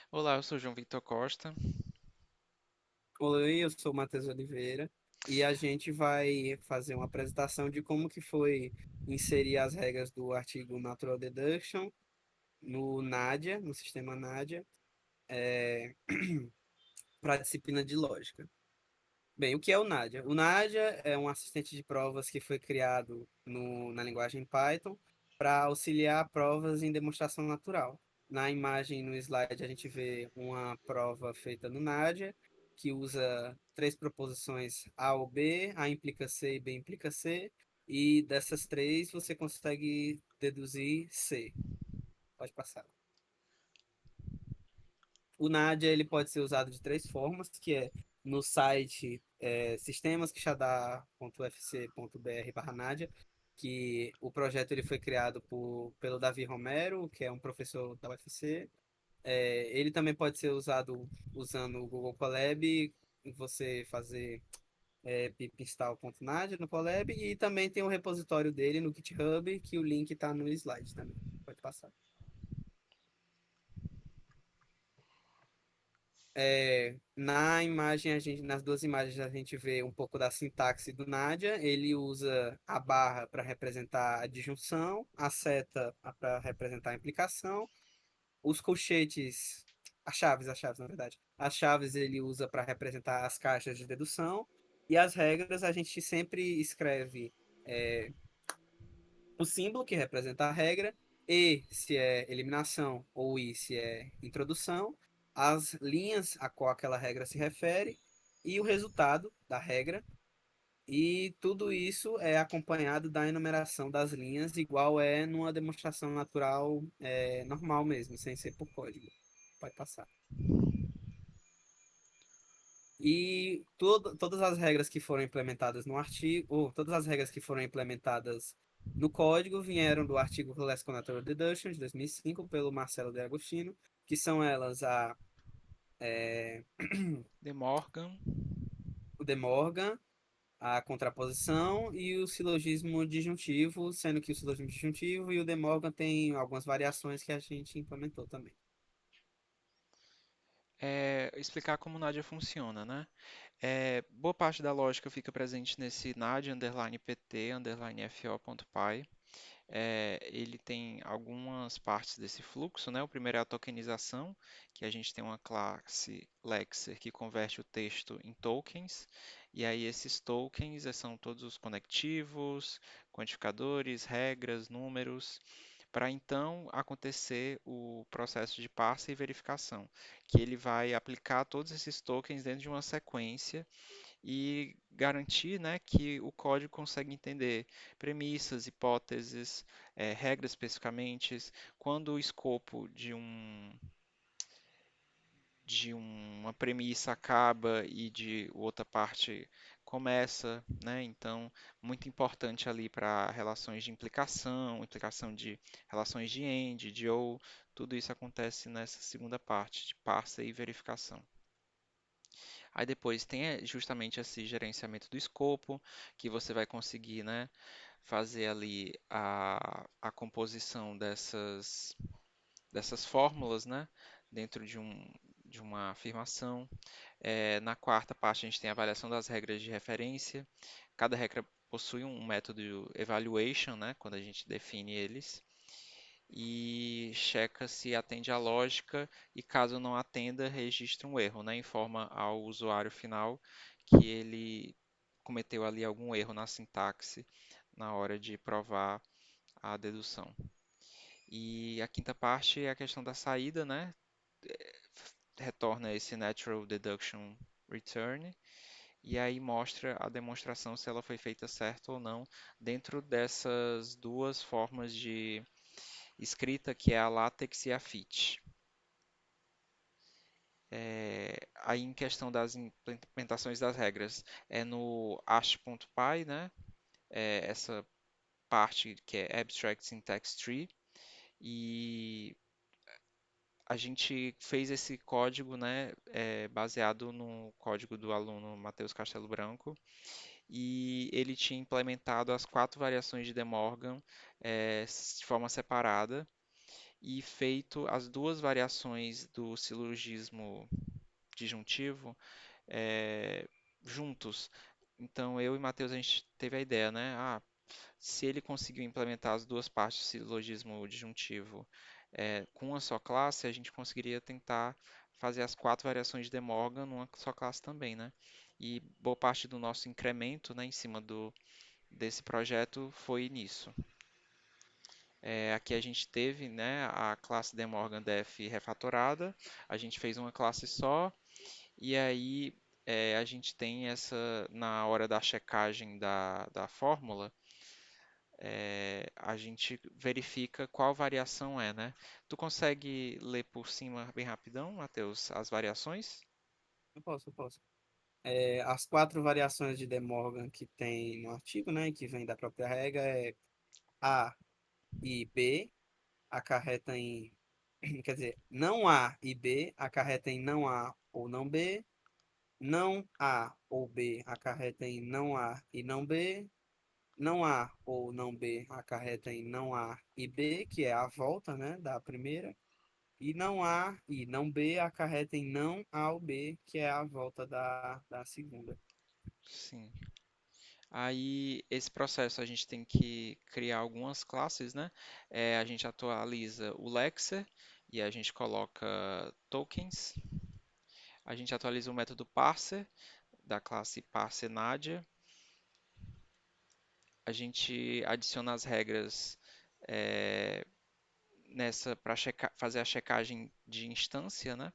Olá, eu sou João Vitor Costa. Oi, eu sou o Matheus Oliveira e a gente vai fazer uma apresentação de como que foi inserir as regras do artigo Natural Deduction no NADIA, no sistema NADIA, para a disciplina de lógica. Bem, o que é o NADIA? O NADIA é um assistente de provas que foi criado na linguagem Python para auxiliar provas em demonstração natural. Na imagem, no slide, a gente vê uma prova feita no NADIA, que usa três proposições A ou B, A implica C e B implica C, e dessas três você consegue deduzir C. Pode passar. O Nadia ele pode ser usado de três formas, que é no site sistemasquixadá.ufc.br/Nadia, que o projeto ele foi criado pelo Davi Romero, que é um professor da UFC. Ele também pode ser usado usando o Google Colab, você fazer pip install.nadia no Colab, e também tem o repositório dele no GitHub, que o link está no slide também. Pode passar. Na imagem, nas duas imagens a gente vê um pouco da sintaxe do Nadia. Ele usa a barra para representar a disjunção, a seta para representar a implicação, os colchetes, as chaves, na verdade. As chaves ele usa para representar as caixas de dedução, e as regras a gente sempre escreve é, o símbolo que representa a regra, E se é eliminação ou I se é introdução, as linhas a qual aquela regra se refere e o resultado da regra. E tudo isso é acompanhado da enumeração das linhas, igual é numa demonstração natural normal mesmo, sem ser por código. Pode passar. E todas as regras que foram implementadas no artigo, ou todas as regras que foram implementadas no código vieram do artigo Classical Natural Deduction de 2005 pelo Marcelo De Agostino, que são elas é, De Morgan. o De Morgan, a contraposição e o silogismo disjuntivo, sendo que o silogismo disjuntivo e o De Morgan tem algumas variações que a gente implementou também. Explicar como Nadia funciona, né? Boa parte da lógica fica presente nesse Nadia underline pt underline fo.py. Ele tem algumas partes desse fluxo, né? O primeiro é a tokenização, que a gente tem uma classe Lexer que converte o texto em tokens, e aí esses tokens são todos os conectivos, quantificadores, regras, números, para então acontecer o processo de parse e verificação, que ele vai aplicar todos esses tokens dentro de uma sequência e garantir, né, que o código consegue entender premissas, hipóteses, regras especificamente, quando o escopo de uma premissa acaba e de outra parte começa, né? Então, muito importante ali para relações de implicação, implicação de relações de AND, de OR, tudo isso acontece nessa segunda parte, de parser e verificação. Aí depois tem justamente esse gerenciamento do escopo, que você vai conseguir, né, fazer ali a composição dessas fórmulas, né, dentro de uma afirmação. Na quarta parte a gente tem a avaliação das regras de referência. Cada regra possui um método evaluation, né, quando a gente define eles e checa se atende à lógica e caso não atenda, registra um erro, né? Informa ao usuário final que ele cometeu ali algum erro na sintaxe na hora de provar a dedução. E a quinta parte é a questão da saída, né? Retorna esse natural deduction return e aí mostra a demonstração se ela foi feita certo ou não dentro dessas duas formas de escrita, que é a LaTeX e a FIT. Aí em questão das implementações das regras, é no ash.py, né? Essa parte que é Abstract Syntax Tree, e a gente fez esse código, né, baseado no código do aluno Matheus Castelo Branco, e ele tinha implementado as quatro variações de De Morgan de forma separada, e feito as duas variações do silogismo disjuntivo juntos. Então eu e Matheus a gente teve a ideia, né? Se ele conseguiu implementar as duas partes do silogismo disjuntivo com uma só classe, a gente conseguiria tentar fazer as quatro variações de De Morgan numa só classe também, né? E boa parte do nosso incremento, né, em cima desse projeto foi nisso. Aqui a gente teve, né, a classe De Morgan Def refatorada, a gente fez uma classe só, e aí a gente tem na hora da checagem da fórmula, a gente verifica qual variação é, né? Tu consegue ler por cima bem rapidão, Matheus, as variações? Eu posso. As quatro variações de De Morgan que tem no artigo, né, que vem da própria regra, é A e B acarreta em, quer dizer, não A e B acarreta em não A ou não B, não A ou B acarreta em não A e não B, não A ou não B acarreta em não A e B, que é a volta, né, da primeira, e não A e não B acarreta em não A ou B, que é a volta da segunda. Sim. Aí, esse processo a gente tem que criar algumas classes, né? A gente atualiza o Lexer e a gente coloca tokens. A gente atualiza o método parser da classe parseNadia. A gente adiciona as regras é, nessa para fazer a checagem de instância, né?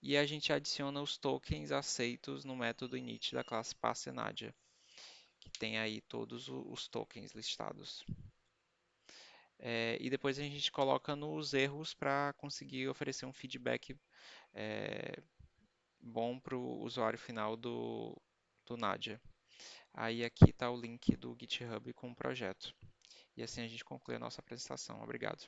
E a gente adiciona os tokens aceitos no método init da classe parseNadia, que tem aí todos os tokens listados. E depois a gente coloca nos erros para conseguir oferecer um feedback é, bom para o usuário final do Nadia. Aí aqui está o link do GitHub com o projeto. E assim a gente conclui a nossa apresentação. Obrigado.